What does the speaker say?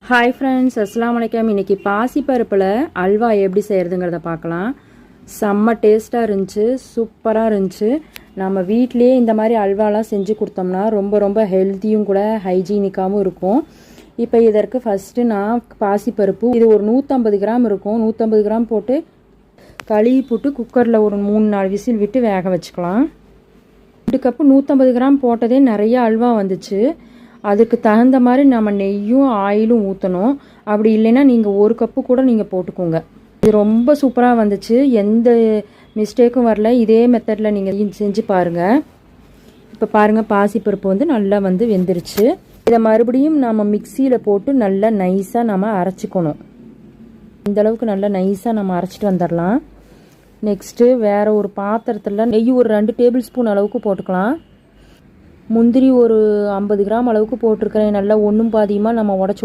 Hi friends, அஸ்ஸலாமு அலைக்கும். இன்றைக்கி பாசிப்பருப்பில் அல்வா எப்படி செய்கிறதுங்கிறத பார்க்கலாம். செம்ம டேஸ்ட்டாக இருந்துச்சு, சூப்பராக இருந்துச்சு. நம்ம வீட்டிலேயே இந்த மாதிரி அல்வாலாம் செஞ்சு கொடுத்தோம்னா ரொம்ப ரொம்ப ஹெல்த்தியும் கூட ஹைஜீனிக்காகவும் இருக்கும். இப்போ இதற்கு ஃபஸ்ட்டு நான் பாசிப்பருப்பு இது ஒரு 150 கிராம் இருக்கும். 150 கிராம் போட்டு கழுவி போட்டு குக்கரில் ஒரு 3-4 விசில் விட்டு வேக வச்சுக்கலாம். 2 கப்பு 150 கிராம் போட்டதே நிறைய அல்வா வந்துச்சு. அதுக்கு தகுந்த மாதிரி நம்ம நெய்யும் ஆயிலும் ஊற்றணும். அப்படி இல்லைன்னா நீங்கள் 1 கப்பு கூட நீங்கள் போட்டுக்கோங்க. இது ரொம்ப சூப்பராக வந்துச்சு, எந்த மிஸ்டேக்கும் வரல. இதே மெத்தடில் நீங்கள் செஞ்சு பாருங்கள். இப்போ பாருங்கள், பாசிப்பருப்பு நல்லா வெந்துருச்சு. இதை மறுபடியும் நம்ம மிக்சியில் போட்டு நல்லா நைஸாக நம்ம அரைச்சிக்கணும். இந்தளவுக்கு நல்லா நைஸாக நம்ம அரைச்சிட்டு வந்துடலாம். நெக்ஸ்ட்டு வேறு ஒரு பாத்திரத்தில் நெய் ஒரு 2 டேபிள் ஸ்பூன் அளவுக்கு போட்டுக்கலாம். முந்திரி ஒரு 50 கிராம் அளவுக்கு போட்டிருக்கிறேன். நல்லா ஒன்றும் பாதியமாக நம்ம உடச்சி